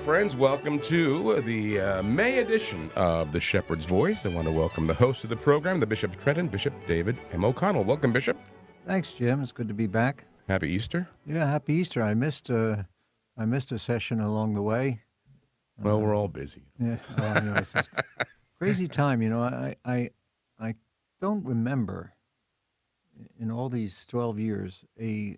friends. Welcome to the May edition of The Shepherd's Voice. I want to welcome the host of the program, the Bishop of Trenton, Bishop David M. O'Connell. Welcome, Bishop. Thanks, Jim. It's good to be back. Happy Easter. Yeah, happy Easter. I missed a session along the way. Well, we're all busy. Yeah, I know. It's a crazy time. You know, I don't remember in all these 12 years a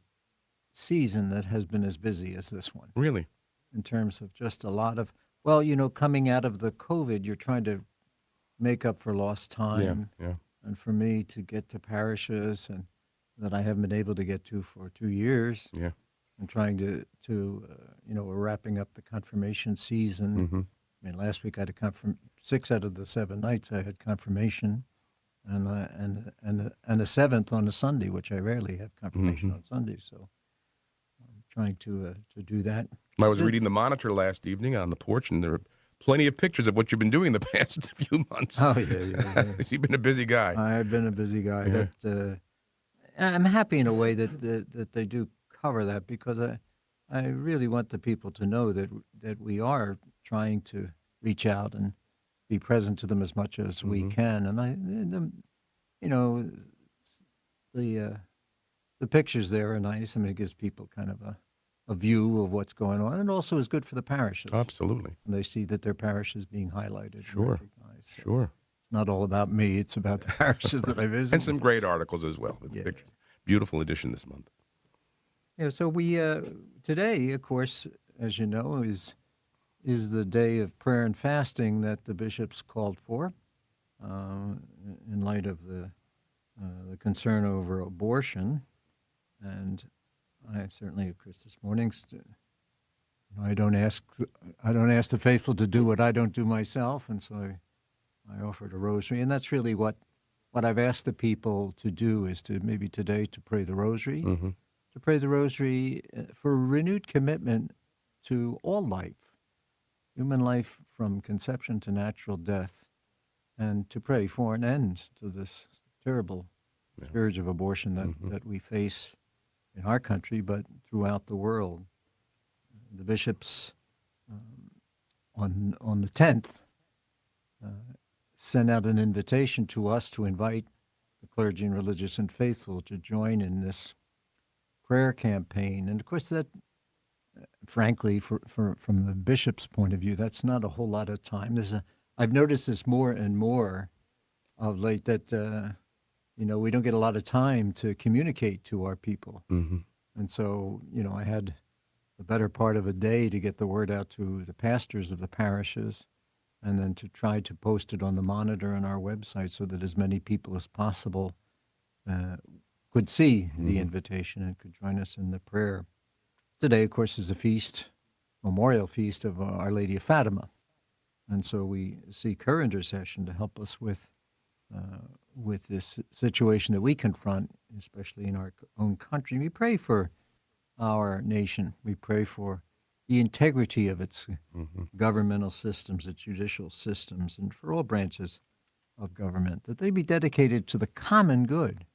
season that has been as busy as this one. Really? In terms of just a lot of, well, you know, coming out of the COVID, you're trying to make up for lost time. Yeah. And for me to get to parishes and that I haven't been able to get to for 2 years. Yeah. I'm trying to we're wrapping up the confirmation season. Mm-hmm. I mean, last week I had 6 out of the 7 nights I had confirmation, and a seventh on a Sunday, which I rarely have confirmation on Sundays. So I'm trying to do that. I was reading the Monitor last evening on the porch, and there were plenty of pictures of what you've been doing the past few months. Oh yeah. You've been a busy guy. I've been a busy guy. Yeah. That I'm happy in a way that they do cover that, because I really want the people to know that we are trying to reach out and be present to them as much as we can. And the pictures there are nice. I mean, it gives people kind of a view of what's going on, and also is good for the parishes. Absolutely. And they see that their parish is being highlighted. Sure. And recognized. So Sure. it's not all about me. It's about the parishes that I visit. And some great articles as well with the pictures. Beautiful edition this month. Yeah, so we today, of course, as you know, is the day of prayer and fasting that the bishops called for in light of the concern over abortion. And I certainly, of course, this morning, I don't ask the faithful to do what I don't do myself, and so I offered a rosary, and that's really what I've asked the people to do, is to maybe today to pray the rosary. To pray the rosary for renewed commitment to all life, human life from conception to natural death, and to pray for an end to this terrible scourge of abortion that we face in our country, but throughout the world. The bishops on the 10th sent out an invitation to us to invite the clergy and religious and faithful to join in this prayer campaign. And of course that, frankly, from the bishop's point of view, that's not a whole lot of time. I've noticed this more and more of late, that we don't get a lot of time to communicate to our people. And so, I had the better part of a day to get the word out to the pastors of the parishes, and then to try to post it on the Monitor and our website so that as many people as possible could see the invitation and could join us in the prayer. Today, of course, is a memorial feast of Our Lady of Fatima. And so we seek her intercession to help us with this situation that we confront, especially in our own country. We pray for our nation. We pray for the integrity of its governmental systems, its judicial systems, and for all branches of government, that they be dedicated to the common good,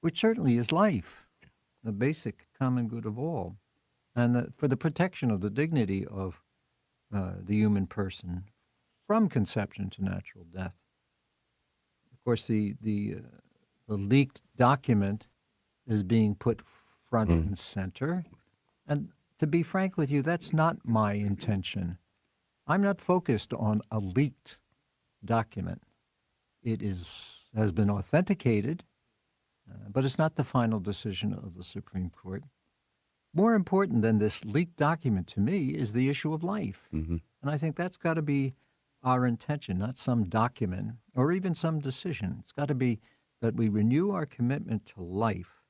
which certainly is life, the basic common good of all, and for the protection of the dignity of the human person from conception to natural death. Of course, the leaked document is being put front and center, and to be frank with you, that's not my intention. I'm not focused on a leaked document. It has been authenticated, but it's not the final decision of the Supreme Court. More important than this leaked document to me is the issue of life. And I think that's got to be our intention, not some document or even some decision. It's got to be that we renew our commitment to life.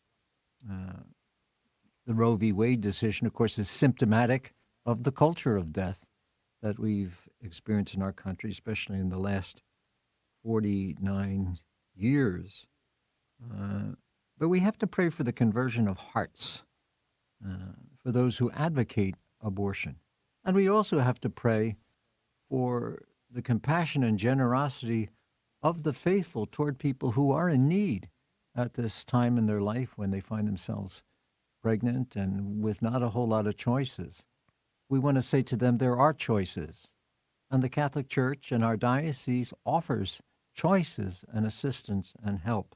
The Roe v. Wade decision, of course, is symptomatic of the culture of death that we've experienced in our country, especially in the last 49 years. But we have to pray for the conversion of hearts, for those who advocate abortion. And we also have to pray for the compassion and generosity of the faithful toward people who are in need at this time in their life when they find themselves pregnant and with not a whole lot of choices. we want to say to them there are choices. And the Catholic Church and our diocese offers choices and assistance and help.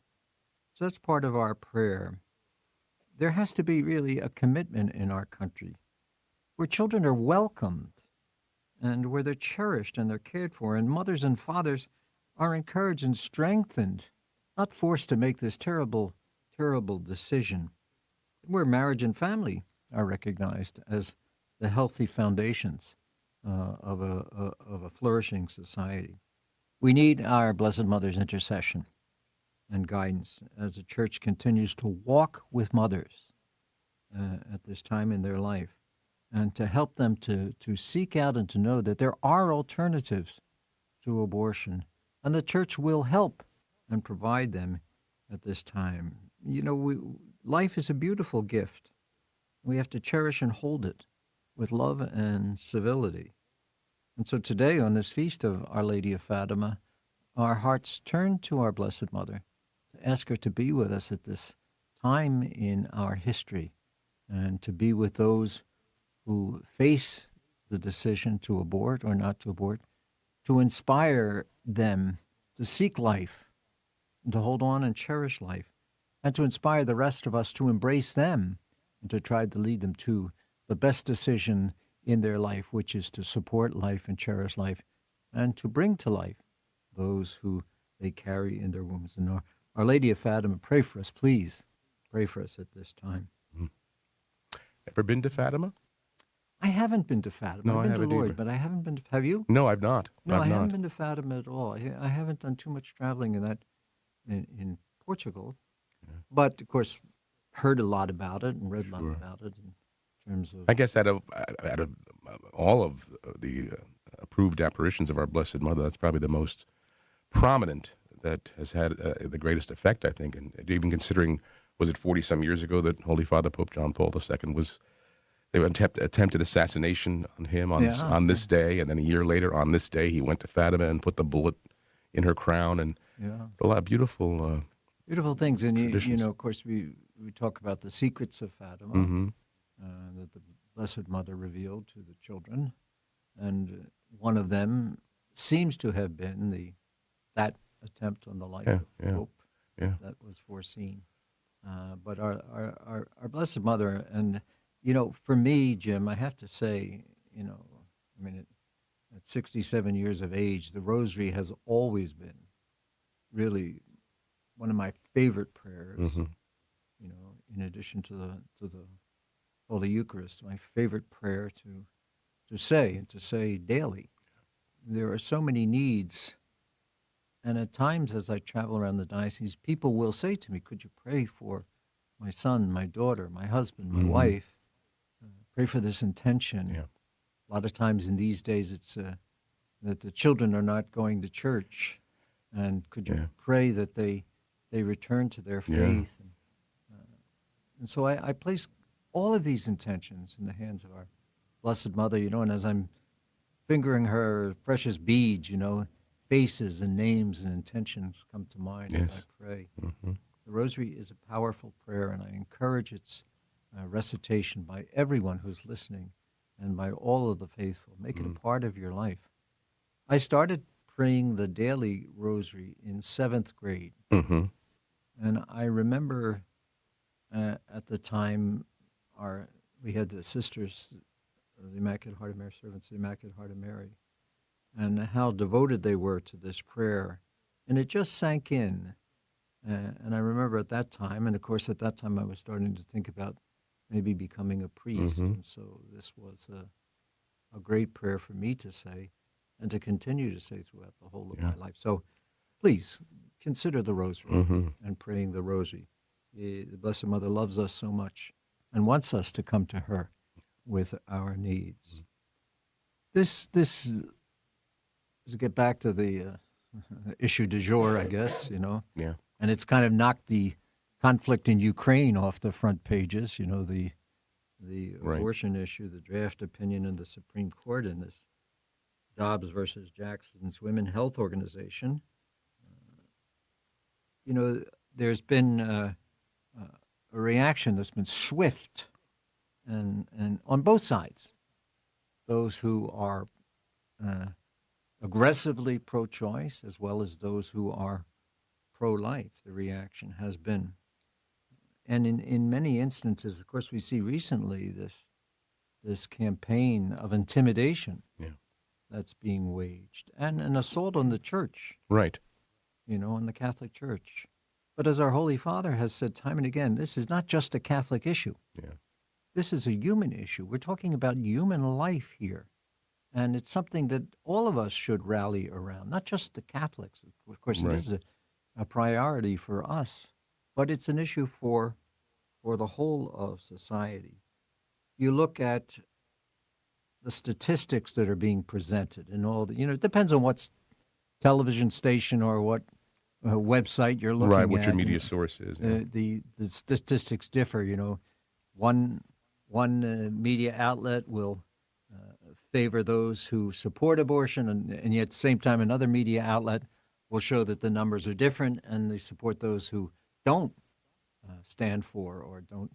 So that's part of our prayer. There has to be really a commitment in our country where children are welcomed and where they're cherished and they're cared for, and mothers and fathers are encouraged and strengthened, not forced to make this terrible, terrible decision, where marriage and family are recognized as the healthy foundations of a flourishing society. We need our Blessed Mother's intercession and guidance as the Church continues to walk with mothers at this time in their life, and to help them to seek out and to know that there are alternatives to abortion, and the Church will help and provide them at this time. You know, life is a beautiful gift. We have to cherish and hold it with love and civility. And so today, on this feast of Our Lady of Fatima, our hearts turn to our Blessed Mother to ask her to be with us at this time in our history, and to be with those who face the decision to abort or not to abort, to inspire them to seek life, and to hold on and cherish life, and to inspire the rest of us to embrace them and to try to lead them to the best decision in their life, which is to support life and cherish life, and to bring to life those who they carry in their wombs. And Our Lady of Fatima, pray for us, please. Pray for us at this time. Ever been to Fatima? I haven't been to Fatima. No, I've been I to haven't Lourdes, either. but I haven't been to... Have you? No, I've not. No, I've I haven't not. been to Fatima at all. I haven't done too much traveling in Portugal. Yeah. But, of course, heard a lot about it and read a lot Sure. about it in terms of... I guess out of all of the approved apparitions of our Blessed Mother, that's probably the most prominent that has had the greatest effect, I think. And even considering, was it 40-some years ago that Holy Father Pope John Paul II they attempted assassination on him on this day, and then a year later on this day he went to Fatima and put the bullet in her crown, and a lot of beautiful things. And, you know, traditions. of course, we talk about the secrets of Fatima Mm-hmm. that the Blessed Mother revealed to the children. And one of them seems to have been that attempt on the life of Pope that was foreseen. But our Blessed Mother, and, you know, for me, Jim, I have to say, you know, I mean, at 67 years of age, the Rosary has always been really one of my favorite prayers. Mm-hmm. You know, in addition to the Holy Eucharist, my favorite prayer to say daily. There are so many needs, and at times as I travel around the diocese, people will say to me, "Could you pray for my son, my daughter, my husband, my wife? Pray for this intention." Yeah. A lot of times in these days, it's that the children are not going to church, and could you pray that they return to their faith? And so I place all of these intentions in the hands of our Blessed Mother, you know, and as I'm fingering her precious beads, you know, faces and names and intentions come to mind as I pray. Mm-hmm. The Rosary is a powerful prayer, and I encourage its recitation by everyone who's listening and by all of the faithful. Make it a part of your life. I started praying the daily Rosary in 7th grade, and I remember at the time we had the sisters, the Immaculate Heart of Mary, servants of the Immaculate Heart of Mary, and how devoted they were to this prayer. And it just sank in. And I remember at that time, and of course at that time I was starting to think about maybe becoming a priest. And so this was a great prayer for me to say and to continue to say throughout the whole of my life. So please consider the Rosary and praying the Rosary. The Blessed Mother loves us so much and wants us to come to her with our needs. This to get back to the issue du jour, I guess, you know. Yeah. And it's kind of knocked the conflict in Ukraine off the front pages, you know, the abortion issue, the draft opinion in the Supreme Court in this Dobbs versus Jackson's Women Health Organization. You know, there's been a reaction that's been swift and on both sides. those who are aggressively pro-choice as well as those who are pro-life, the reaction has been. And in many instances, of course, we see recently this campaign of intimidation that's being waged, and an assault on the church. Right. On the Catholic Church. But as our Holy Father has said time and again, this is not just a Catholic issue. Yeah. This is a human issue. We're talking about human life here. And it's something that all of us should rally around, not just the Catholics. Of course, it is a priority for us, but it's an issue for the whole of society. You look at the statistics that are being presented and all the, it depends on what television station or what website you're looking at. Right, what your media source is. Yeah. The statistics differ, One media outlet will favor those who support abortion, and yet at the same time another media outlet will show that the numbers are different and they support those who don't stand for or don't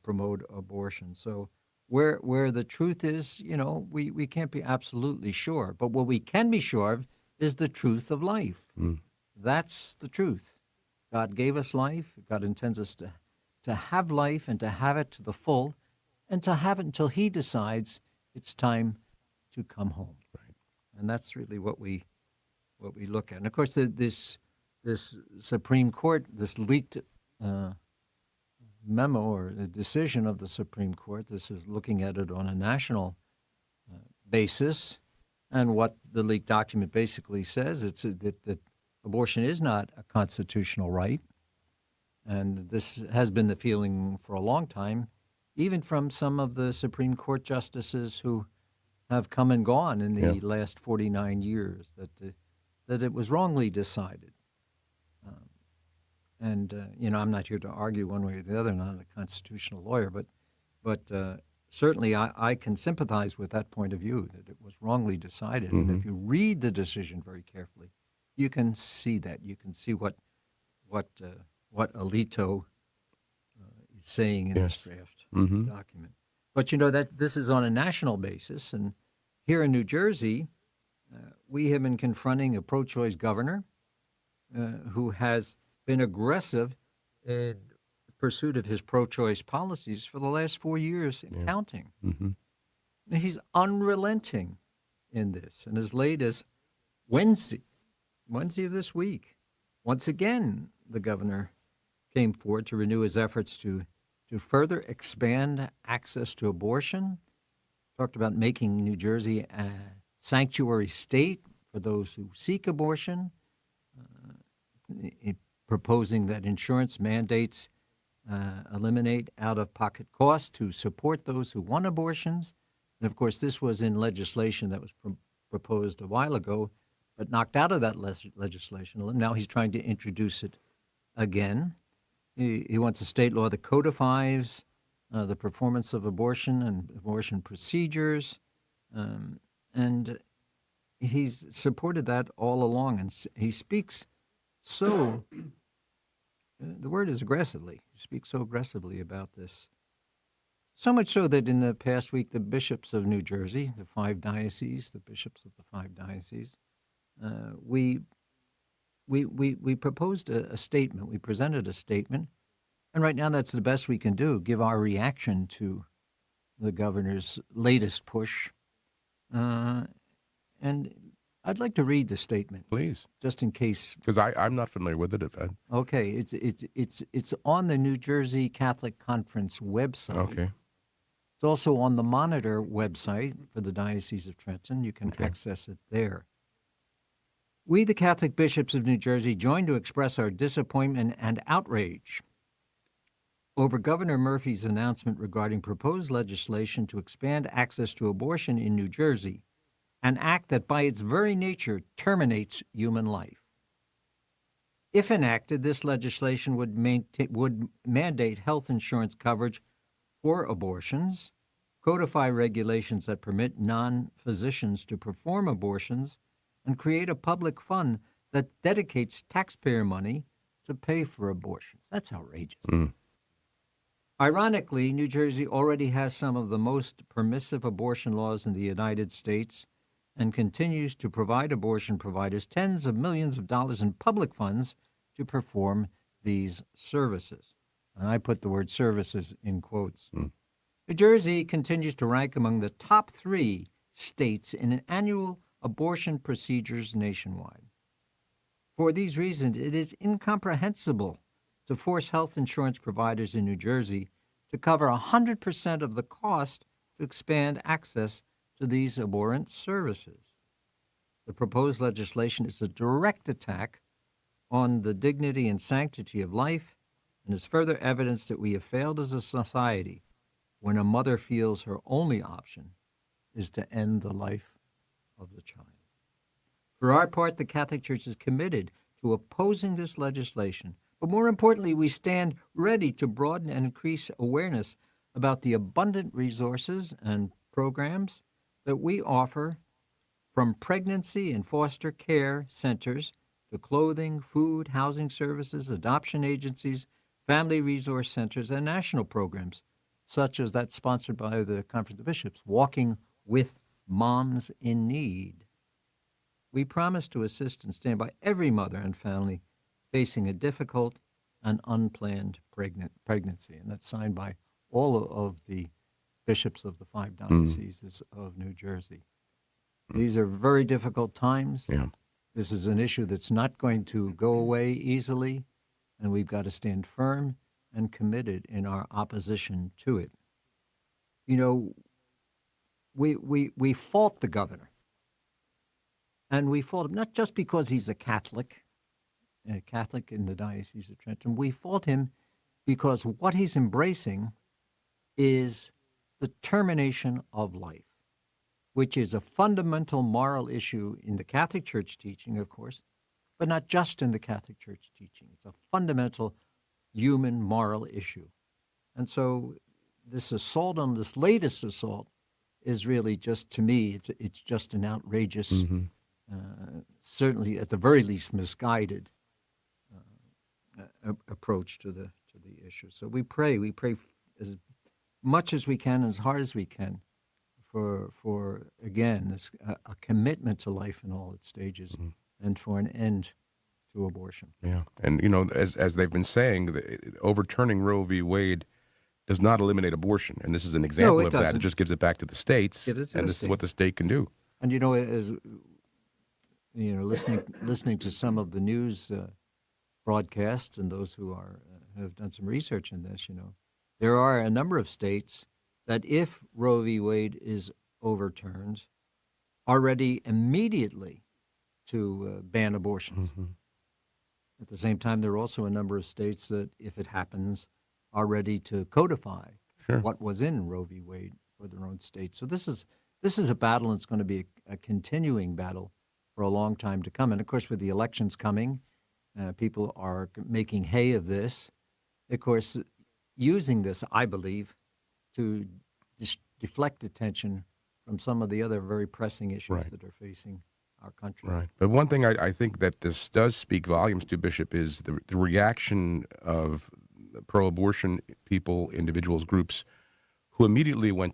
promote abortion. So where the truth is, we can't be absolutely sure. But what we can be sure of is the truth of life. That's the truth. God gave us life. God intends us to have life and to have it to the full and to have it until he decides it's time to come home. Right. And that's really what we look at. And, of course, this Supreme Court, this leaked memo or the decision of the Supreme Court, this is looking at it on a national basis. And what the leaked document basically says, it's that abortion is not a constitutional right. And this has been the feeling for a long time, even from some of the Supreme Court justices who have come and gone in the last 49 years, that it was wrongly decided. I'm not here to argue one way or the other, I'm not a constitutional lawyer, but certainly I can sympathize with that point of view, that it was wrongly decided. Mm-hmm. And if you read the decision very carefully, you can see that. You can see what Alito is saying in this draft document. But that this is on a national basis, and here in New Jersey, we have been confronting a pro-choice governor who has been aggressive in pursuit of his pro-choice policies for the last 4 years and counting. Mm-hmm. He's unrelenting in this, and as late as Wednesday of this week, once again, the governor came forward to renew his efforts to further expand access to abortion. Talked about making New Jersey a sanctuary state for those who seek abortion, proposing that insurance mandates eliminate out-of-pocket costs to support those who want abortions. And, of course, this was in legislation that was proposed a while ago, but knocked out of that legislation. Now he's trying to introduce it again. He wants a state law that codifies the performance of abortion and abortion procedures. And he's supported that all along. And he speaks so, the word is aggressively. He speaks so aggressively about this. So much so that in the past week, the bishops of New Jersey, the 5 dioceses, the bishops of the 5 dioceses, we proposed a statement. We presented a statement. And right now that's the best we can do, give our reaction to the governor's latest push. And I'd like to read the statement. Please. Just in case. Because I'm not familiar with it. Okay. It's on the New Jersey Catholic Conference website. Okay. It's also on the Monitor website for the Diocese of Trenton. You can access it there. We, the Catholic bishops of New Jersey, join to express our disappointment and outrage over Governor Murphy's announcement regarding proposed legislation to expand access to abortion in New Jersey, an act that by its very nature terminates human life. If enacted, this legislation would mandate health insurance coverage for abortions, codify regulations that permit non-physicians to perform abortions, and create a public fund that dedicates taxpayer money to pay for abortions. That's outrageous. Ironically, New Jersey already has some of the most permissive abortion laws in the United States and continues to provide abortion providers tens of millions of dollars in public funds to perform these services. And I put the word services in quotes. New Jersey continues to rank among the top 3 states in annual abortion procedures nationwide. For these reasons, it is incomprehensible to force health insurance providers in New Jersey to cover 100% of the cost to expand access to these abhorrent services. The proposed legislation is a direct attack on the dignity and sanctity of life and is further evidence that we have failed as a society when a mother feels her only option is to end the life of the child. For our part, the Catholic Church is committed to opposing this legislation, but more importantly, we stand ready to broaden and increase awareness about the abundant resources and programs that we offer, from pregnancy and foster care centers to clothing, food, housing services, adoption agencies, family resource centers, and national programs, such as that sponsored by the Conference of Bishops, Walking with Moms in Need. We promise to assist and stand by every mother and family facing a difficult and unplanned pregnancy. And that's signed by all of the bishops of the 5 dioceses of New Jersey. These are very difficult times. Yeah. This is an issue that's not going to go away easily, and we've got to stand firm and committed in our opposition to it. You know, we fault the governor. And we fault him not just because he's a Catholic in the Diocese of Trenton. We fault him because what he's embracing is the termination of life, which is a fundamental moral issue in the Catholic Church teaching, of course, but not just in the Catholic Church teaching. It's a fundamental human moral issue. And so this assault on this latest assault is really just, to me, it's just an outrageous, certainly at the very least misguided approach to the issue. So we pray as much as we can, as hard as we can, for again, this, a commitment to life in all its stages, and for an end to abortion. Yeah, and you know, as they've been saying, overturning Roe v. Wade does not eliminate abortion, and this is an example of that. It just gives it back to the states, and this is what the state can do. And you know, as you know, listening to some of the news broadcasts and those who have done some research in this, you know, there are a number of states that, if Roe v. Wade is overturned, are ready immediately to ban abortions. At the same time, there are also a number of states that, if it happens, are ready to codify what was in Roe v. Wade for their own state. So this is a battle, and it's going to be a continuing battle for a long time to come. And of course, with the elections coming, people are making hay of this. Of course, using this, I believe, to deflect attention from some of the other very pressing issues that are facing our country. Right. But one thing I think that this does speak volumes to, Bishop, is the reaction of pro-abortion people, individuals, groups, who immediately went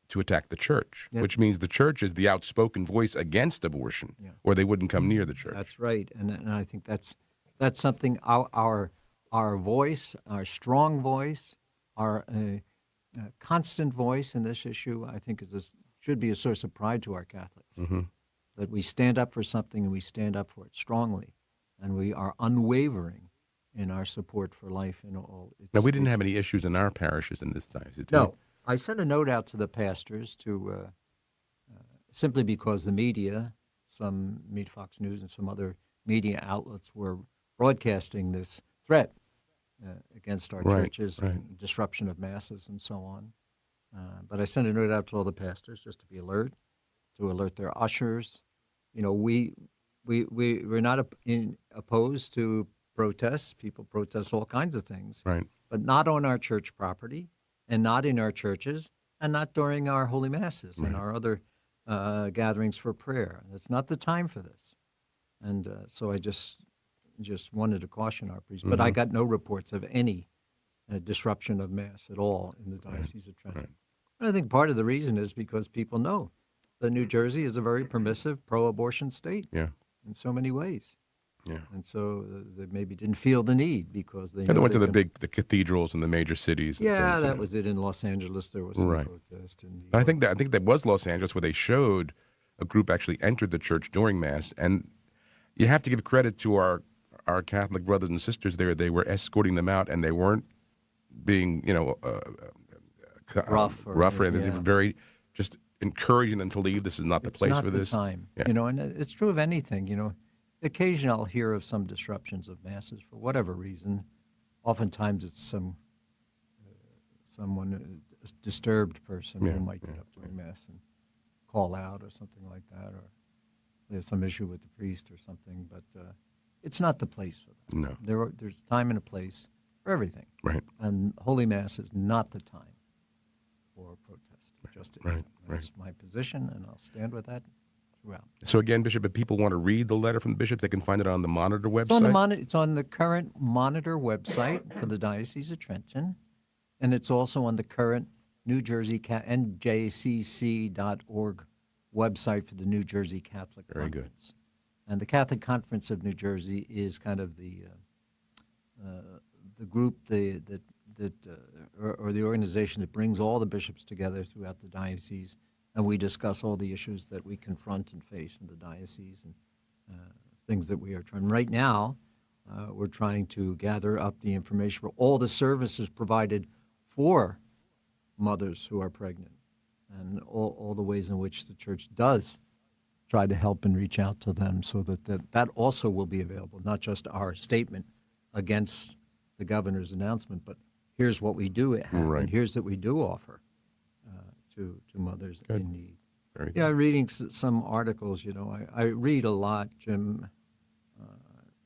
to attack the church, which means the church is the outspoken voice against abortion, or they wouldn't come near the church. That's right, and I think that's something our voice, our strong voice, our constant voice in this issue, I think should be a source of pride to our Catholics. That we stand up for something, and we stand up for it strongly, and we are unwavering in our support for life in all its Now, we didn't have any issues in our parishes in this time. No. I sent a note out to the pastors to simply because the media, some Fox News and some other media outlets, were broadcasting this threat against our churches and disruption of masses and so on. But I sent a note out to all the pastors just to be alert, to alert their ushers. You know, we're not opposed to protests. People protest all kinds of things, but not on our church property, and not in our churches, and not during our holy masses and our other gatherings for prayer. It's not the time for this. And so I just wanted to caution our priests. But I got no reports of any disruption of Mass at all in the Diocese of Trenton. Right. And I think part of the reason is because people know that New Jersey is a very permissive, pro-abortion state Yeah. in so many ways. Yeah. And so they maybe didn't feel the need because they And they know went to they the cathedrals in the major cities. And Yeah, things, that was it. In Los Angeles, there was some Right. protest. In New But York. I think that was Los Angeles where they showed a group actually entered the church during Mass, and you have to give credit to our Catholic brothers and sisters there. They were escorting them out, and they weren't being Rough or anything. They yeah. were very just encouraging them to leave. This is not the It's place not for the this. time, Yeah. and it's true of anything. Occasionally I'll hear of some disruptions of masses for whatever reason. Oftentimes it's someone, a disturbed person Yeah, who might get up during Mass and call out or something like that, or there's some issue with the priest or something. But it's not the place for that. No. There's time and a place for everything. Right. And Holy Mass is not the time for protest. It just Right, isn't. That's my position, and I'll stand with that throughout. So again, Bishop, if people want to read the letter from the bishops, they can find it on the Monitor website. It's on the current Monitor website for the Diocese of Trenton, and it's also on the current New Jersey NJCC.org website for the New Jersey Catholic Very good. Conference. And the Catholic Conference of New Jersey is kind of the group or the organization that brings all the bishops together throughout the diocese, and we discuss all the issues that we confront and face in the diocese and things that we are trying. Right now, we're trying to gather up the information for all the services provided for mothers who are pregnant and all the ways in which the church does try to help and reach out to them, so that also will be available, not just our statement against the governor's announcement, but here's what we do have, and here's that we do offer to mothers in need. Very good. Yeah, reading some articles, I read a lot, Jim,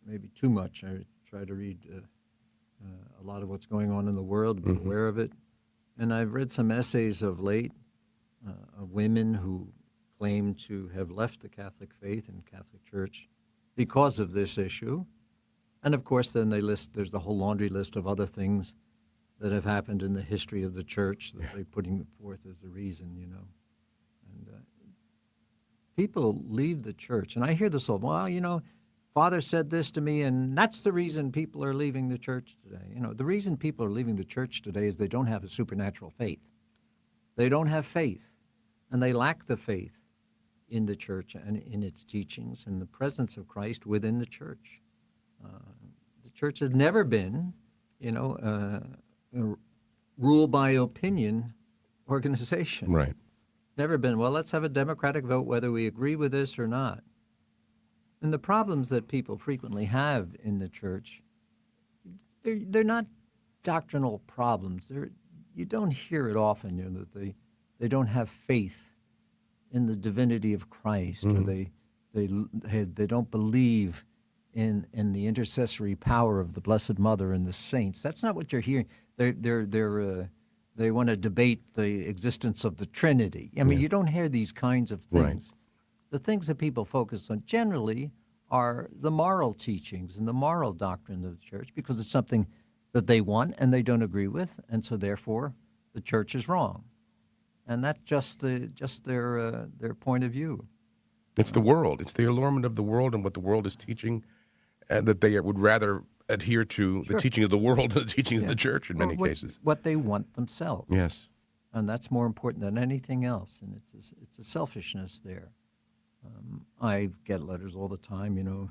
maybe too much. I try to read a lot of what's going on in the world, be aware of it. And I've read some essays of late of women who claim to have left the Catholic faith and Catholic Church because of this issue. And of course, then there's the whole laundry list of other things that have happened in the history of the church that they're putting forth as the reason, And people leave the church, and I hear this all, well, Father said this to me, and that's the reason people are leaving the church today. The reason people are leaving the church today is they don't have a supernatural faith. They don't have faith, and they lack the faith in the church and in its teachings and the presence of Christ within the church. The church has never been, a rule by opinion organization. Right. Never been, well, let's have a democratic vote whether we agree with this or not. And the problems that people frequently have in the church, they're not doctrinal problems. You don't hear it often, that they don't have faith in the divinity of Christ, or they don't believe in the intercessory power of the Blessed Mother and the saints. That's not what you're hearing. They want to debate the existence of the Trinity. I mean, you don't hear these kinds of things. Right. The things that people focus on generally are the moral teachings and the moral doctrine of the church, because it's something that they want and they don't agree with, and so therefore the church is wrong. And that's just their point of view. It's the world. It's the allurement of the world and what the world is teaching, and that they would rather adhere to the teaching of the world than the teachings of the church in many cases. What they want themselves. Yes. And that's more important than anything else. And it's a selfishness there. I get letters all the time,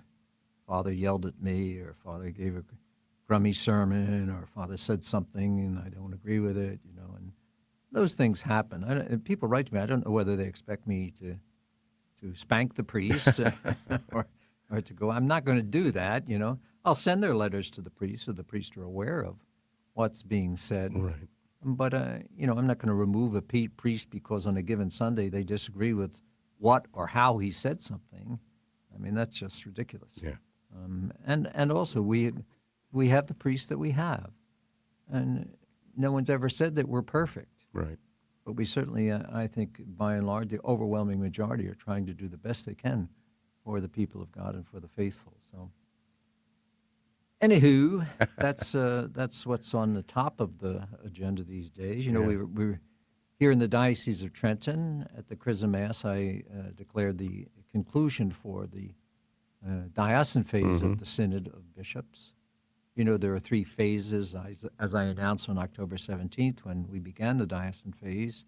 Father yelled at me, or Father gave a grummy sermon, or Father said something and I don't agree with it, and those things happen. And people write to me. I don't know whether they expect me to spank the priest or to go. I'm not going to do that, I'll send their letters to the priest so the priests are aware of what's being said. Right. But, I'm not going to remove a priest because on a given Sunday they disagree with what or how he said something. I mean, that's just ridiculous. Yeah. And also we have the priests that we have. And no one's ever said that we're perfect. Right. But we certainly, I think, by and large, the overwhelming majority are trying to do the best they can for the people of God and for the faithful. So Anywho, that's what's on the top of the agenda these days. You know, Yeah. we're here in the Diocese of Trenton at the Chrism Mass. I declared the conclusion for the diocesan phase of the Synod of Bishops. You know, there are 3 phases, as I announced on October 17th when we began the diocesan phase.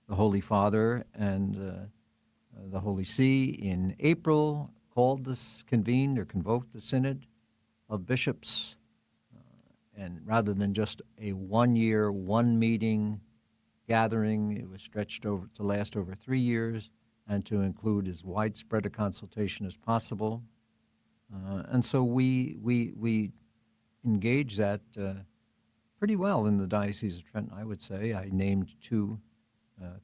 The Holy Father and the Holy See in April convened or convoked the Synod of Bishops, and rather than just a 1-year, 1-meeting gathering, it was stretched over to last over 3 years and to include as widespread a consultation as possible. And so we engaged that pretty well in the Diocese of Trenton, I would say. I named 2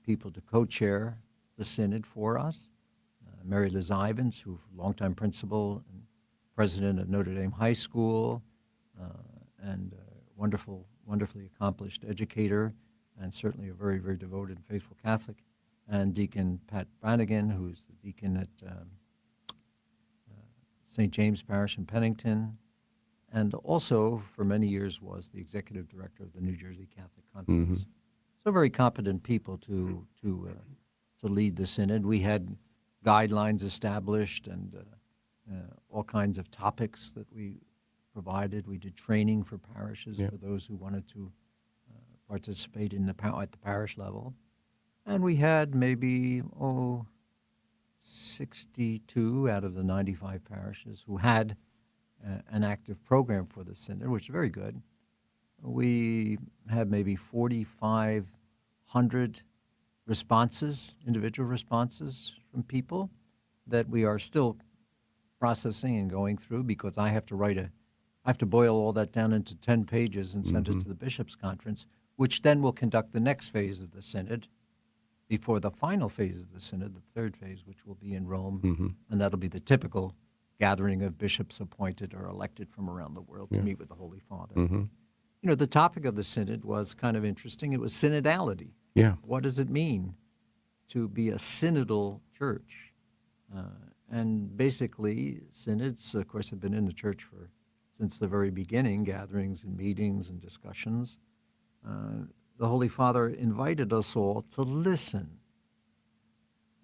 people to co-chair the Synod for us. Mary Liz Ivins, who's longtime principal and president of Notre Dame High School, and wonderfully accomplished educator, and certainly a very, very devoted and faithful Catholic, and Deacon Pat Brannigan, who's the deacon at St. James Parish in Pennington, and also for many years was the executive director of the New Jersey Catholic Conference. So very competent people to lead the Synod. We had guidelines established and all kinds of topics that we provided. We did training for parishes for those who wanted to participate at the parish level. And we had maybe 62 out of the 95 parishes who had an active program for the Synod, which is very good. We had maybe 4,500 responses, individual responses from people that we are still processing and going through, because I have to boil all that down into 10 pages and send it to the Bishops' Conference, which then will conduct the next phase of the Synod before the final phase of the Synod, the 3rd phase, which will be in Rome, and that'll be the typical gathering of bishops appointed or elected from around the world to meet with the Holy Father. You know, the topic of the Synod was kind of interesting. It was synodality. Yeah. What does it mean to be a synodal church? And basically, synods, of course, have been in the church since the very beginning, gatherings and meetings and discussions. The Holy Father invited us all to listen,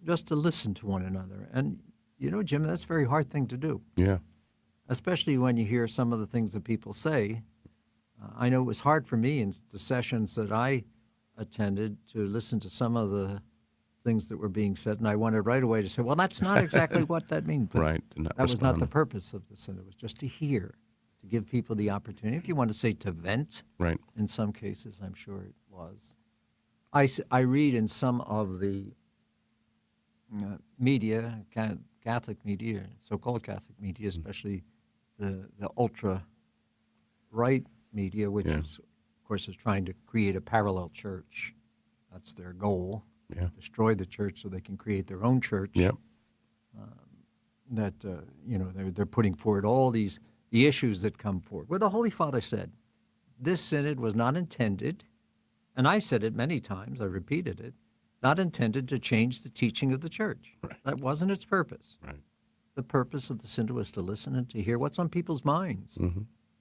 just to listen to one another. And, you know, Jim, that's a very hard thing to do. Yeah. Especially when you hear some of the things that people say. I know it was hard for me in the sessions that I attended to listen to some of the things that were being said, and I wanted right away to say, well, that's not exactly what that means. But Right. that was not the purpose of the Synod. It was just to hear, to give people the opportunity. If you want to say to vent, Right. in some cases, I'm sure it was. I read in some of the media, Catholic media, so-called Catholic media, especially the ultra-right media, which is, of course, is trying to create a parallel church. That's their goal. Yeah. Destroy the church so they can create their own church. Yep. You know, they're putting forward all the issues that come forward. Well, the Holy Father said, this Synod was not intended, and I've said it many times, I repeated it, not intended to change the teaching of the church. Right. That wasn't its purpose. Right. The purpose of the Synod was to listen and to hear what's on people's minds.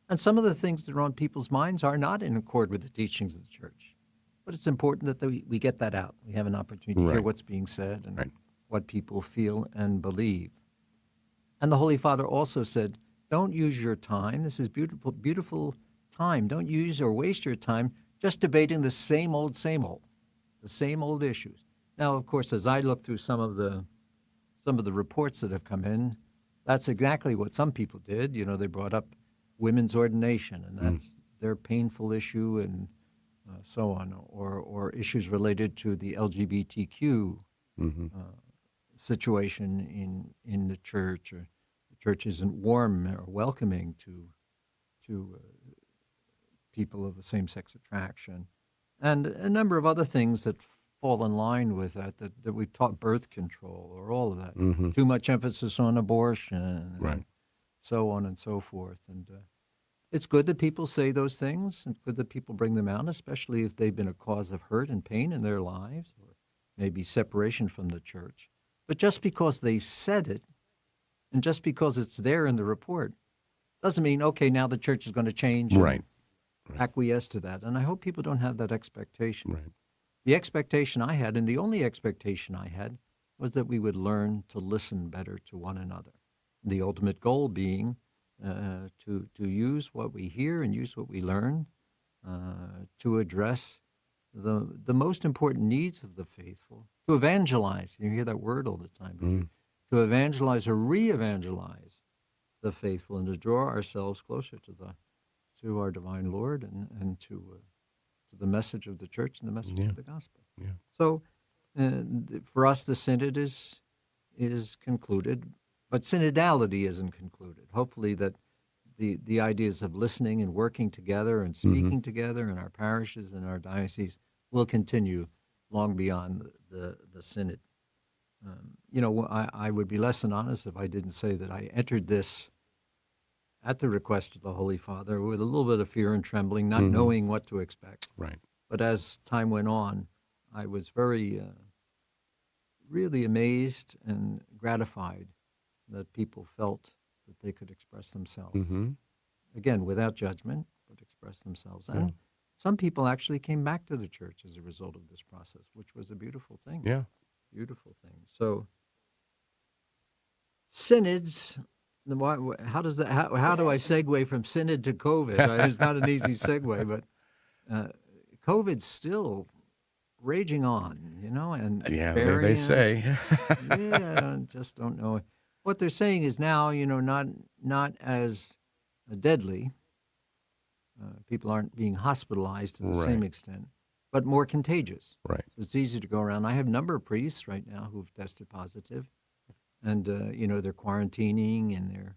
And some of the things that are on people's minds are not in accord with the teachings of the church. But it's important that we get that out. We have an opportunity to hear what's being said and what people feel and believe. And the Holy Father also said, don't use your time. This is beautiful, beautiful time. Don't use or waste your time just debating the same old issues. Now, of course, as I look through some of the reports that have come in, that's exactly what some people did. You know, they brought up women's ordination, and that's their painful issue, and so on, or issues related to the LGBTQ situation in the church, or the church isn't warm or welcoming to people of the same-sex attraction, and a number of other things that fall in line with that we've taught, birth control, or all of that. Too much emphasis on abortion, and so on and so forth. And it's good that people say those things, and good that people bring them out, especially if they've been a cause of hurt and pain in their lives, or maybe separation from the church. But just because they said it, and just because it's there in the report, Doesn't mean, okay, now the church is going to change and Right. acquiesce to that. And I hope people don't have that expectation. Right. The expectation I had, and the only expectation I had, was that we would learn to listen better to one another. The ultimate goal being to use what we hear and use what we learn to address the most important needs of the faithful, to evangelize. You hear that word all the time. Mm. To evangelize or re-evangelize the faithful, and to draw ourselves closer to our divine Lord and to the message of the church and the message of the gospel. Yeah. So for us, the synod is concluded, but synodality isn't concluded. Hopefully that the ideas of listening and working together and speaking together in our parishes and our dioceses will continue long beyond the synod. I would be less than honest if I didn't say that I entered this at the request of the Holy Father with a little bit of fear and trembling, not knowing what to expect. Right. But as time went on, I was very, really amazed and gratified that people felt that they could express themselves. Mm-hmm. Again, without judgment, but express themselves. And some people actually came back to the church as a result of this process, which was a beautiful thing. Yeah. Beautiful thing. So, synods. How does that? How do I segue from synod to COVID? It's not an easy segue, but COVID's still raging on, and They say. I just don't know. What they're saying is now, not as deadly. People aren't being hospitalized to the same extent, but more contagious. Right. So it's easy to go around. I have a number of priests right now who've tested positive, and they're quarantining and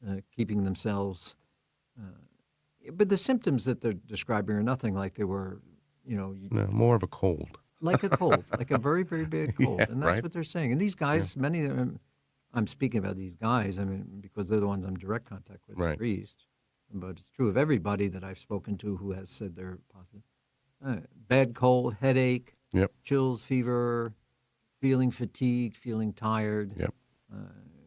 they're keeping themselves. But the symptoms that they're describing are nothing like they were, No, more of a cold. like a cold, like a very, very bad cold. Yeah, And that's right. what they're saying. And these guys, many of them, I'm speaking about these guys, because they're the ones I'm in direct contact with, the Right. priest. But it's true of everybody that I've spoken to who has said they're positive. Bad cold, headache, Yep. chills, fever, feeling fatigued, feeling tired. Yep.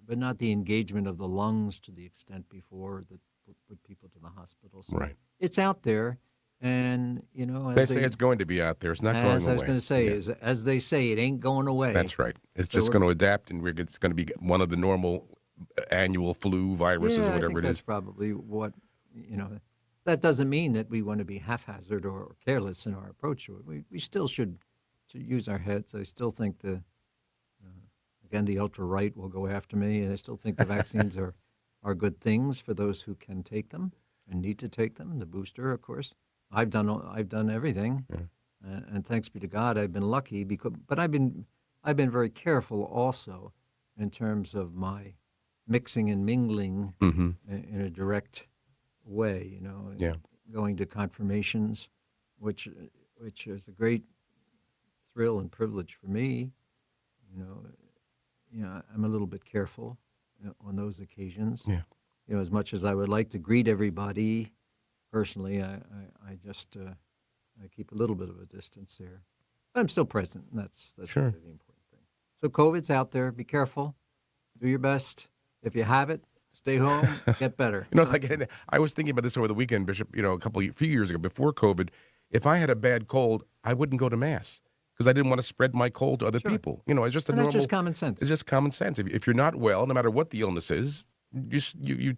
But not the engagement of the lungs to the extent before that put people to the hospital. So Right. it's out there. And, as They say it's going to be out there. It's not going away. as I was going to say, as they say, it ain't going away. That's right. It's So just going to adapt, and it's going to be one of the normal annual flu viruses or I whatever think it that's is. probably what, that doesn't mean that we want to be haphazard or careless in our approach to it. We still should use our heads. I still think again, the ultra-right will go after me, and I still think the vaccines are good things for those who can take them and need to take them. The booster, of course. I've done everything, and thanks be to God, I've been lucky. But I've been very careful also in terms of my mixing and mingling in a direct way. Going to confirmations, which is a great thrill and privilege for me. I'm a little bit careful on those occasions. Yeah. As much as I would like to greet everybody. Personally, I just I keep a little bit of a distance there, but I'm still present, and that's Sure. really the important thing. So COVID's out there. Be careful. Do your best. If you have it, stay home. Get better. It's like I was thinking about this over the weekend, Bishop. A few years ago, before COVID, if I had a bad cold, I wouldn't go to Mass because I didn't want to spread my cold to other people. It's just And that's just common sense. It's just common sense. If you're not well, no matter what the illness is, you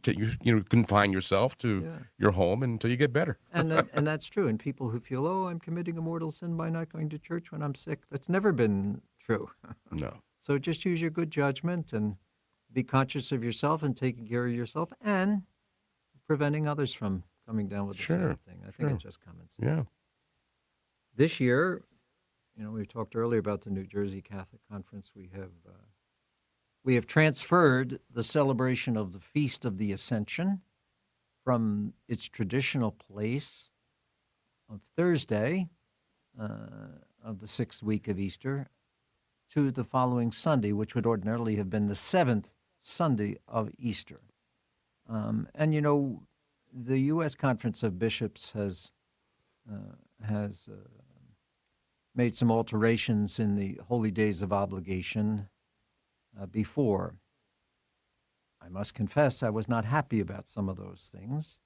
confine yourself to your home until you get better. And that's true. And people who feel, I'm committing a mortal sin by not going to church when I'm sick, that's never been true. No. So just use your good judgment and be conscious of yourself and taking care of yourself and preventing others from coming down with the same thing. I think it's just common sense. Yeah. This year, we talked earlier about the New Jersey Catholic Conference. We have transferred the celebration of the Feast of the Ascension from its traditional place of Thursday of the sixth week of Easter to the following Sunday, which would ordinarily have been the seventh Sunday of Easter. The U.S. Conference of Bishops has made some alterations in the holy days of obligation before. I must confess I was not happy about some of those things.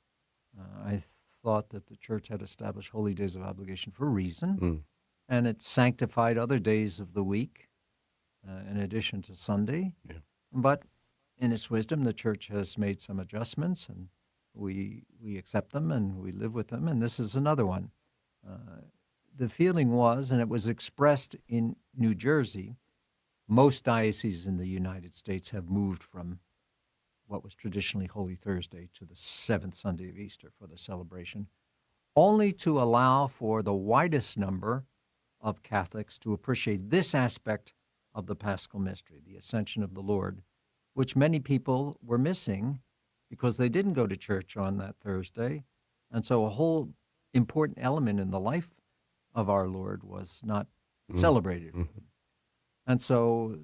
I thought that the church had established holy days of obligation for a reason, and it sanctified other days of the week in addition to Sunday. Yeah. But in its wisdom, the church has made some adjustments, and we accept them and we live with them, and this is another one. The feeling was, and it was expressed in New Jersey, most dioceses in the United States have moved from what was traditionally Holy Thursday to the seventh Sunday of Easter for the celebration, only to allow for the widest number of Catholics to appreciate this aspect of the Paschal Mystery, the Ascension of the Lord, which many people were missing because they didn't go to church on that Thursday. And so a whole important element in the life of our Lord was not celebrated. And so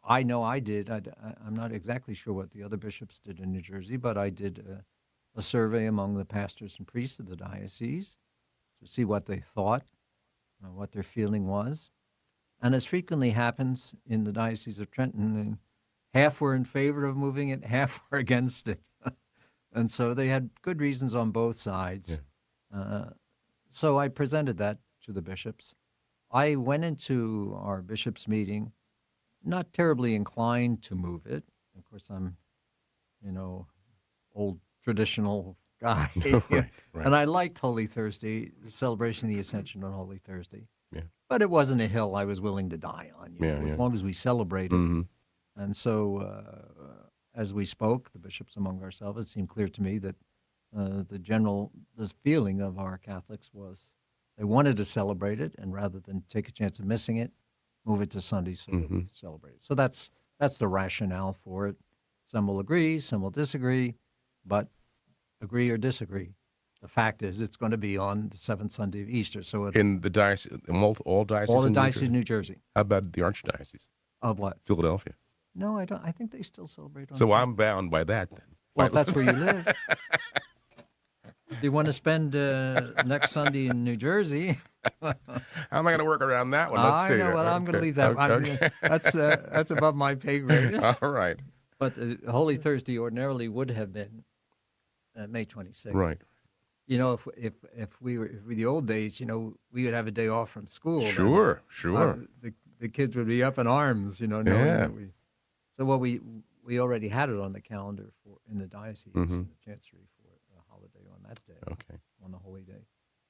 I know I did. I'm not exactly sure what the other bishops did in New Jersey, but I did a survey among the pastors and priests of the diocese to see what they thought, what their feeling was. And as frequently happens in the Diocese of Trenton, half were in favor of moving it, half were against it. And so they had good reasons on both sides. Yeah. So I presented that to the bishops. I went into our bishops' meeting not terribly inclined to move it. Of course, I'm, old traditional guy. Right. And I liked Holy Thursday, celebration of the Ascension on Holy Thursday. Yeah. But it wasn't a hill I was willing to die on, as long as we celebrated. And so as we spoke, the bishops among ourselves, it seemed clear to me that the feeling of our Catholics was they wanted to celebrate it, and rather than take a chance of missing it, move it to Sunday so that we could celebrate it. So that's the rationale for it. Some will agree, some will disagree, but agree or disagree, the fact is it's going to be on the seventh Sunday of Easter. So in the diocese, all dioceses, all the dioceses in New Jersey. How about the archdiocese of what? Philadelphia. No, I don't. I think they still celebrate on. So Tuesday. I'm bound by that then. Well, if that's where you live. Do you want to spend next Sunday in New Jersey? How am I going to work around that one? Let's I see. know. Well, I'm going to leave that. Okay. That's above my pay grade. All right. But Holy Thursday ordinarily would have been May 26th. Right. If we were the old days, we would have a day off from school. Sure. The kids would be up in arms, knowing that we. So what we already had it on the calendar in the diocese, the chancery for a holiday on that day. Okay. On the holy day,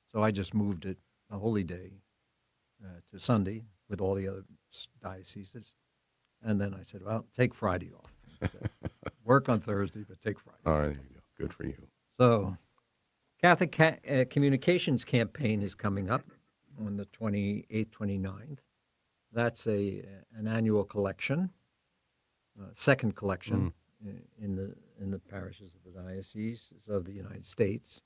so I just moved it the holy day to Sunday with all the other dioceses, and then I said, well, take Friday off. Instead. Work on Thursday, but take Friday. All right, there you go. Good for you. So, Catholic Communications Campaign is coming up on the 28th, 29th. That's an annual collection, second collection in the parishes of the dioceses of the United States.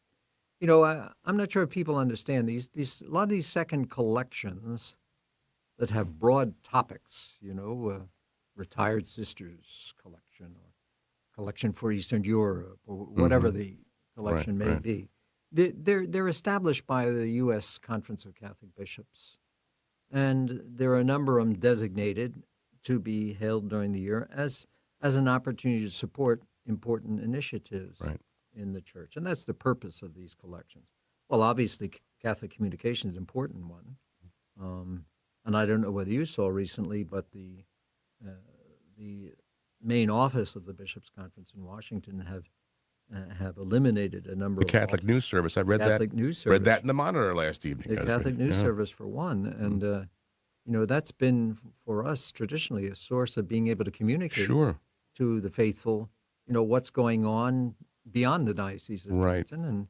I'm not sure if people understand these a lot of these second collections that have broad topics. Retired sisters collection or collection for Eastern Europe or whatever the collection may be. They're established by the U.S. Conference of Catholic Bishops, and there are a number of them designated to be held during the year as an opportunity to support important initiatives in the church. And that's the purpose of these collections. Well, obviously, Catholic Communication is an important one. And I don't know whether you saw recently, but the main office of the Bishops' Conference in Washington have eliminated a number the of Catholic News Service. I read Catholic that. News Service. Read that in the Monitor last evening. The Catholic News Service for one, and that's been for us traditionally a source of being able to communicate to the faithful, what's going on beyond the Diocese of Trenton. And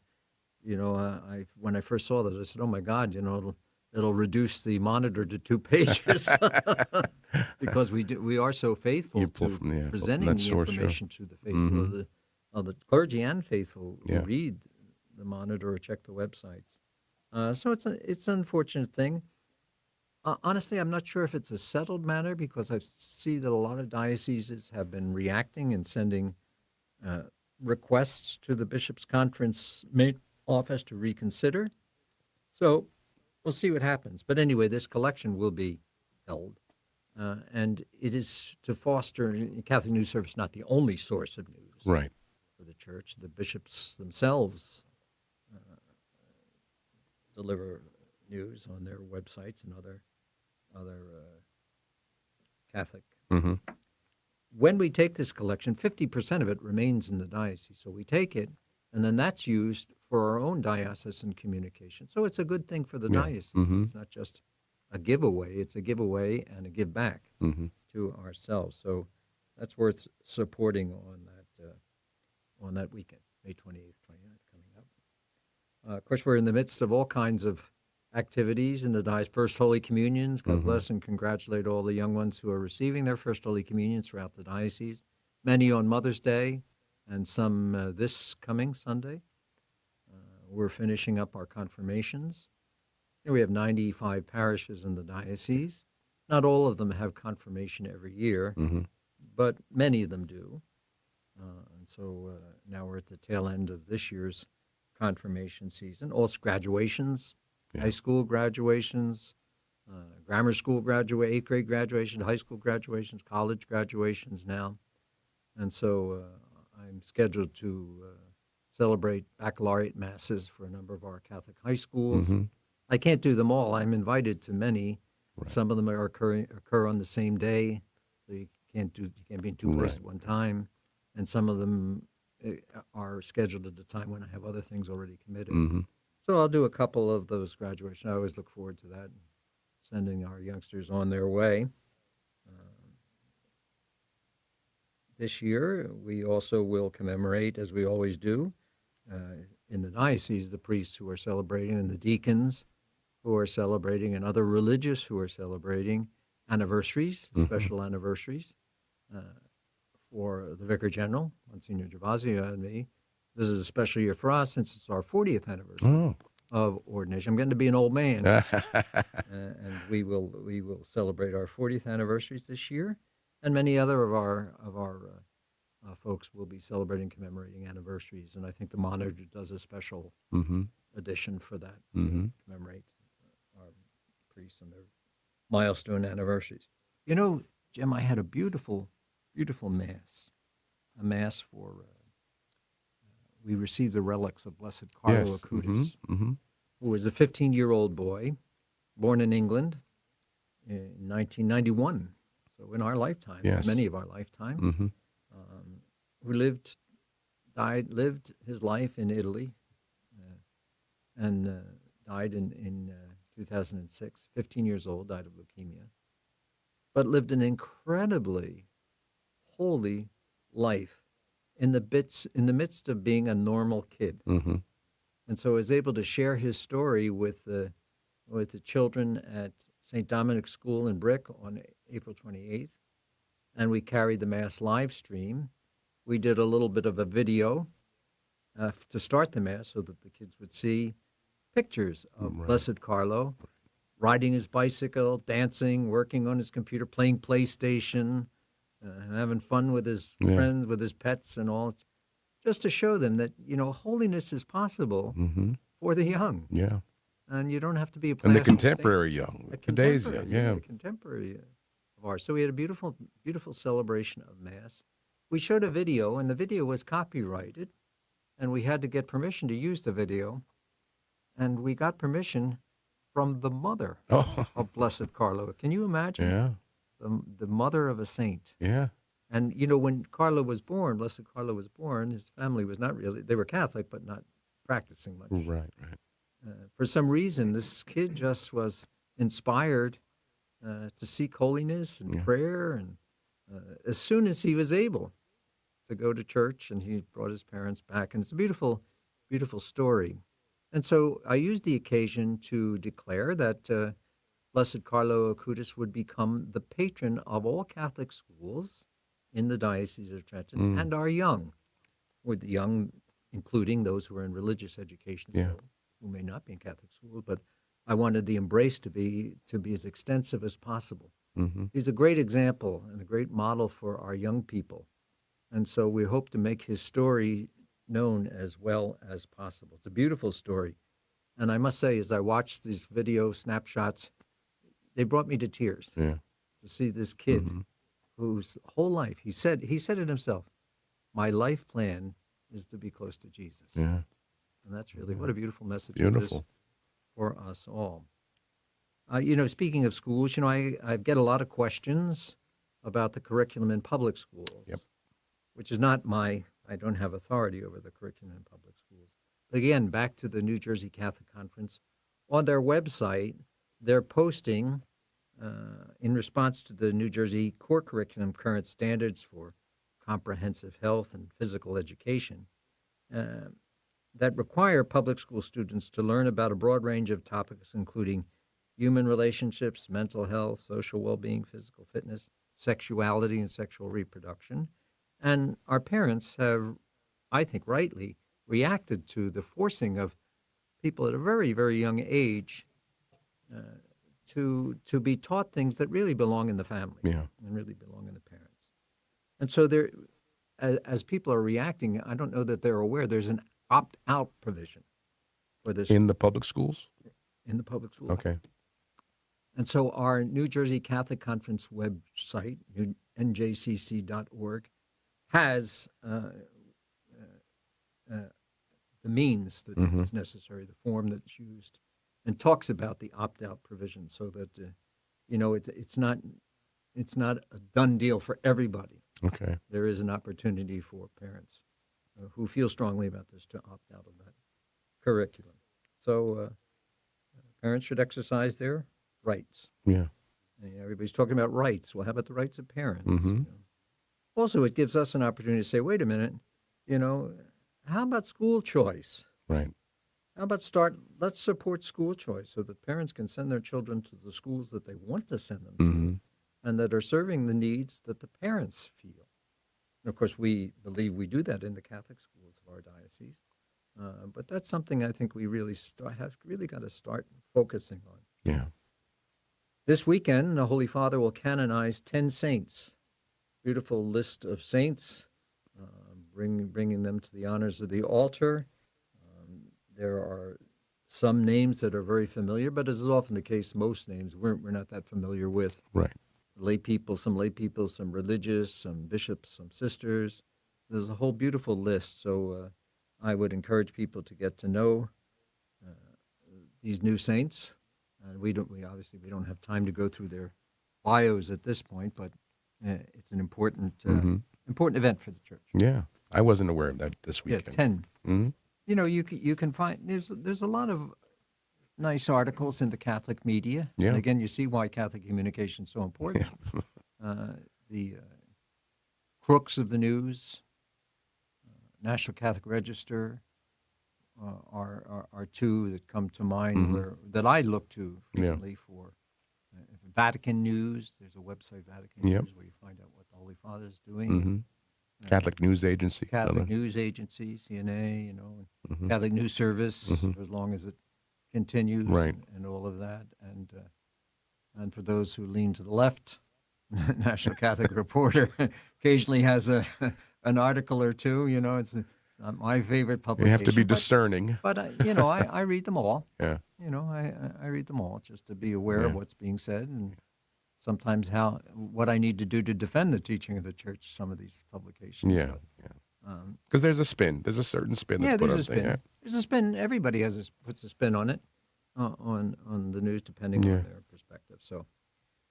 when I first saw that, I said, "Oh my God, it'll reduce the Monitor to 2 pages," because we are so faithful to presenting the information to the faithful, of the clergy and faithful who read the Monitor or check the websites. So it's an unfortunate thing. Honestly, I'm not sure if it's a settled matter because I see that a lot of dioceses have been reacting and sending requests to the Bishops' Conference office to reconsider. So we'll see what happens. But anyway, this collection will be held. And it is to foster Catholic News Service, not the only source of news Right. for the church. The bishops themselves deliver news on their websites and other Catholic. Mm-hmm. When we take this collection, 50% of it remains in the diocese. So we take it, and then that's used for our own diocesan communication. So it's a good thing for the diocese. Mm-hmm. It's not just a giveaway. It's a giveaway and a give back Mm-hmm. to ourselves. So that's worth supporting on that weekend, May 28th, 29th, coming up. Of course, we're in the midst of all kinds of activities in the diocese. First Holy Communions. God bless and congratulate all the young ones who are receiving their First Holy Communions throughout the diocese. Many on Mother's Day, and some this coming Sunday. We're finishing up our confirmations. We have 95 parishes in the diocese. Not all of them have confirmation every year, but many of them do. And so now we're at the tail end of this year's confirmation season. Also graduations, high school graduations, grammar school graduate, 8th grade graduation, high school graduations, college graduations now. And so I'm scheduled to celebrate baccalaureate masses for a number of our Catholic high schools. I can't do them all. I'm invited to many. Right. Some of them occur on the same day, so you can't be in two places at one time. And some of them are scheduled at a time when I have other things already committed. So I'll do a couple of those graduations. I always look forward to that, sending our youngsters on their way. This year, we also will commemorate, as we always do, in the diocese, the priests who are celebrating and the deacons who are celebrating and other religious who are celebrating anniversaries, special anniversaries. For the Vicar General, Monsignor Gervasio and me, this is a special year for us since it's our 40th anniversary of ordination. I'm getting to be an old man, and we will celebrate our 40th anniversaries this year, and many other of our folks will be celebrating, commemorating anniversaries. And I think the Monitor does a special edition for that to commemorate our priests and their milestone anniversaries. You know, Jim, I had a beautiful Mass, a Mass for, we received the relics of Blessed Carlo Acutis, who was a 15-year-old boy, born in England in 1991, so in our lifetime, many of our lifetimes, who lived his life in Italy, and died in 2006, 15 years old, died of leukemia, but lived an incredibly holy life in the midst of being a normal kid, and so is able to share his story with the children at St. Dominic's School in Brick on April 28th, and we carried the Mass live stream. We did a little bit of a video to start the Mass so that the kids would see pictures of Blessed Carlo riding his bicycle, dancing, working on his computer, playing PlayStation, having fun with his friends, with his pets and all, just to show them that, holiness is possible for the young. Yeah. And you don't have to be a plastic and the contemporary young, today's young, the contemporary of ours. So we had a beautiful, beautiful celebration of Mass. We showed a video, and the video was copyrighted, and we had to get permission to use the video, and we got permission from the mother of Blessed Carlo. Can you imagine? Yeah. The mother of a saint. Yeah. And, when Carlo was born, Blessed Carlo was born, his family was not really, they were Catholic, but not practicing much. Right. For some reason, this kid just was inspired to seek holiness and prayer, and as soon as he was able to go to church, and he brought his parents back, and it's a beautiful, beautiful story. And so I used the occasion to declare that Blessed Carlo Acutis would become the patron of all Catholic schools in the Diocese of Trenton, and our young, with the young, including those who are in religious education, so, who may not be in Catholic schools, but I wanted the embrace to be as extensive as possible. He's a great example and a great model for our young people. And so we hope to make his story known as well as possible. It's a beautiful story. And I must say, as I watched these video snapshots, they brought me to tears. Yeah. to see this kid whose whole life, he said it himself, my life plan is to be close to Jesus. Yeah. And that's really, what a beautiful message Beautiful. for us all. Speaking of schools, I get a lot of questions about the curriculum in public schools, Yep. which is not I don't have authority over the curriculum in public schools. But again, back to the New Jersey Catholic Conference, on their website, they're posting, in response to the New Jersey core curriculum current standards for comprehensive health and physical education, that require public school students to learn about a broad range of topics, including human relationships, mental health, social well-being, physical fitness, sexuality, and sexual reproduction. And our parents have, I think rightly, reacted to the forcing of people at a very, very young age to be taught things that really belong in the family and really belong in the parents. And so there, as people are reacting, I don't know that they're aware there's an opt-out provision for this. In the public schools? In the public schools. Okay. And so our New Jersey Catholic Conference website, njcc.org, has the means that is necessary, the form that's used, and talks about the opt-out provision, so that it's not a done deal for everybody. Okay. There is an opportunity for parents who feel strongly about this to opt out of that curriculum. So parents should exercise their rights. Yeah. Everybody's talking about rights. Well, how about the rights of parents? Also, it gives us an opportunity to say, wait a minute, how about school choice? Right. How about let's support school choice so that parents can send their children to the schools that they want to send them to and that are serving the needs that the parents feel. And of course, we believe we do that in the Catholic schools of our diocese. But that's something I think we really have got to start focusing on. Yeah. This weekend, the Holy Father will canonize 10 saints. Beautiful list of saints, bringing them to the honors of the altar. There are some names that are very familiar, but as is often the case, most names we're not that familiar with. Right. Some lay people, some religious, some bishops, some sisters. There's a whole beautiful list. So I would encourage people to get to know these new saints. We obviously don't have time to go through their bios at this point, but it's an important event for the church. Yeah, I wasn't aware of that this weekend. Yeah, 10. You can find there's a lot of nice articles in the Catholic media. Yeah. And again, you see why Catholic communication is so important. The crooks of the news, National Catholic Register, are two that come to mind that I look to frequently for. Vatican News, there's a website, Vatican News, where you find out what the Holy Father is doing. Catholic News Agency. Catholic News Agency, CNA, Catholic News Service, for as long as it continues, and all of that. And for those who lean to the left, National Catholic Reporter occasionally has an article or two. It's not my favorite publication. You have to be discerning. But I read them all. Yeah. I read them all just to be aware of what's being said, and sometimes what I need to do to defend the teaching of the church. Some of these publications. Yeah. Because there's a spin. There's a certain spin. That's there's put a spin. there. There's a spin. Everybody puts a spin on it, on the news, depending on their perspective. So,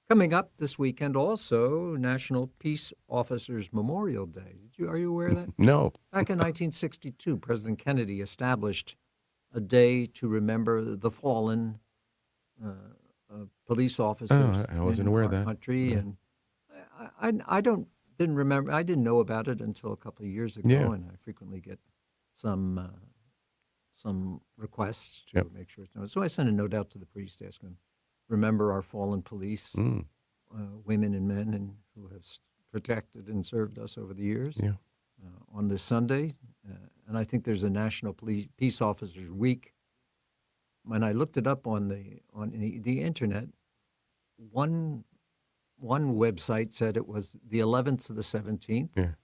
coming up this weekend, also National Peace Officers Memorial Day. Are you aware of that? No. Back in 1962, President Kennedy established a day to remember the fallen police officers. I wasn't aware of that. Country, and I didn't remember. I didn't know about it until a couple of years ago, and I frequently get some requests to make sure it's known. So I sent a note out to the priest asking, remember our fallen police, women and men, and who have protected and served us over the years. Yeah. On this Sunday, and I think there's a National Peace Officers Week. When I looked it up on the internet, one website said it was the 11th to the 17th, and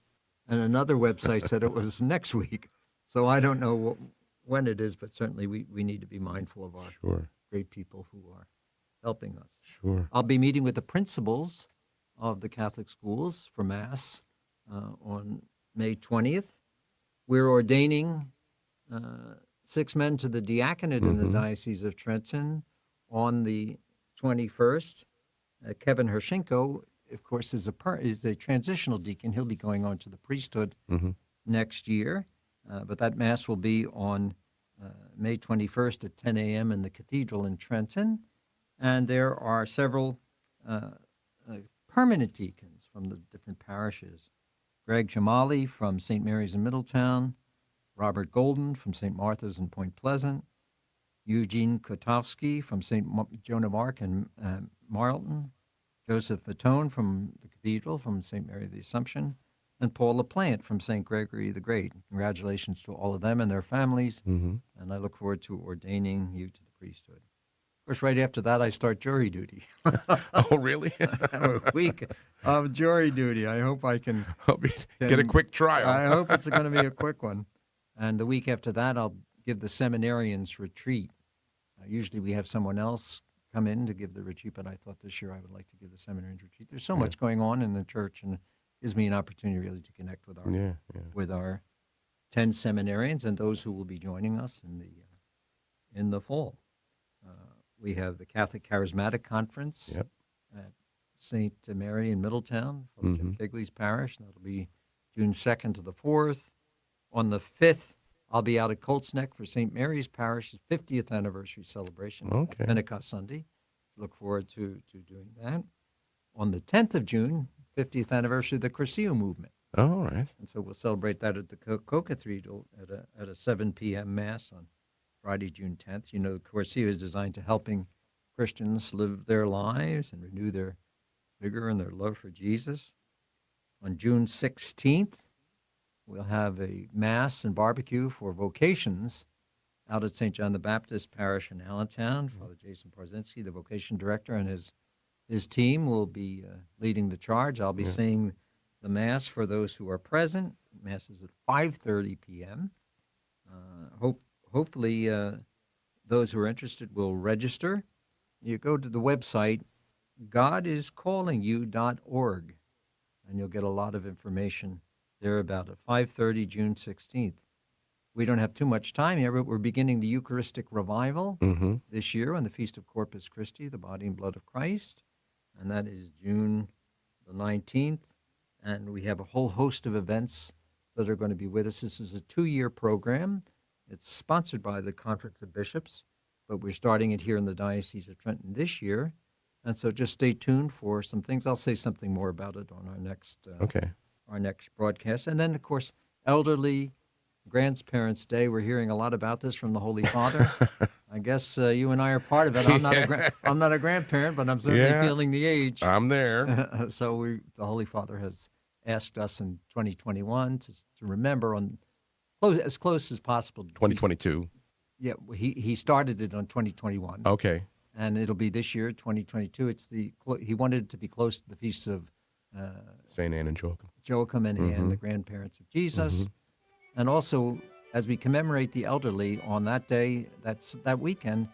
another website said it was next week. So I don't know when it is, but certainly we need to be mindful of our great people who are helping us. Sure. I'll be meeting with the principals of the Catholic schools for Mass on May 20th. We're ordaining 6 men to the diaconate in the Diocese of Trenton on the 21st. Kevin Hershenko, of course, is a transitional deacon. He'll be going on to the priesthood next year. But that Mass will be on May 21st at 10 a.m. in the Cathedral in Trenton. And there are several permanent deacons from the different parishes. Greg Jamali from St. Mary's in Middletown, Robert Golden from St. Martha's in Point Pleasant, Eugene Kotowski from St. Joan of Arc in Marlton, Joseph Fatone from the Cathedral from St. Mary of the Assumption, and Paul LaPlante from St. Gregory the Great. Congratulations to all of them and their families, and I look forward to ordaining you to the priesthood. Of course, right after that, I start jury duty. Oh, really? I have a week of jury duty. I hope I can get a quick trial. I hope it's going to be a quick one. And the week after that, I'll give the Seminarians Retreat. Usually we have someone else come in to give the retreat, but I thought this year I would like to give the Seminarians Retreat. There's so much going on in the church, and it gives me an opportunity really to connect with our 10 seminarians and those who will be joining us in the fall. We have the Catholic Charismatic Conference at St. Mary in Middletown, from Jim Kegley's parish. That'll be June 2nd to the 4th. On the 5th, I'll be out at Colts Neck for St. Mary's Parish's 50th anniversary celebration, Pentecost Sunday. Look forward to doing that. On the 10th of June, 50th anniversary of the Cursillo movement. Oh, all right. And so we'll celebrate that at the Co-Cathedral at a 7 p.m. Mass on Friday, June 10th. You know, the Cursillo is designed to helping Christians live their lives and renew their vigor and their love for Jesus. On June 16th, we'll have a Mass and barbecue for vocations out at St. John the Baptist Parish in Allentown. Father Jason Parzinski, the vocation director, and his team will be leading the charge. I'll be saying the Mass for those who are present. Mass is at 5:30 p.m. Hopefully those who are interested will register. You go to the website, godiscallingyou.org, and you'll get a lot of information there about it. 5:30, June 16th. We don't have too much time here, but we're beginning the Eucharistic Revival this year on the Feast of Corpus Christi, the body and blood of Christ, and that is June the 19th. And we have a whole host of events that are going to be with us. This is a 2-year program. It's sponsored by the Conference of Bishops, but we're starting it here in the Diocese of Trenton this year. And so just stay tuned for some things. I'll say something more about it on our next broadcast. And then, of course, Elderly Grandparents' Day. We're hearing a lot about this from the Holy Father. I guess you and I are part of it. I'm not a grandparent, but I'm certainly feeling the age. I'm there. So the Holy Father has asked us in 2021 to remember as close as possible. 2022. Yeah, he started it on 2021. Okay. And it'll be this year, 2022. He wanted it to be close to the feasts of St. Anne and Joachim. Joachim and Anne, the grandparents of Jesus. And also, as we commemorate the elderly on that day, that weekend,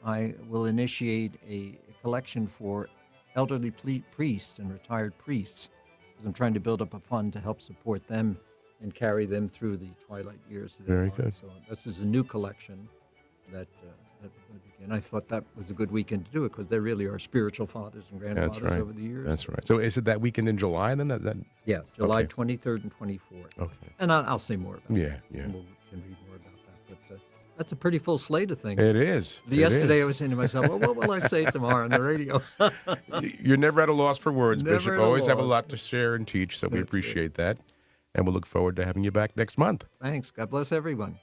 I will initiate a collection for elderly priests and retired priests, because I'm trying to build up a fund to help support them and carry them through the twilight years. Very good. So this is a new collection that we're going to begin. I thought that was a good weekend to do it, because they really are spiritual fathers and grandfathers over the years. That's right. So is it that weekend in July then? Yeah, July 23rd and 24th. Okay. And I'll say more about that. Yeah. And we can read more about that. But that's a pretty full slate of things. It is. Yesterday I was saying to myself, well, what will I say tomorrow on the radio? You're never at a loss for words, Never Bishop. at a Always have a loss. lot to share and teach, so we appreciate that. And we'll look forward to having you back next month. Thanks. God bless everyone.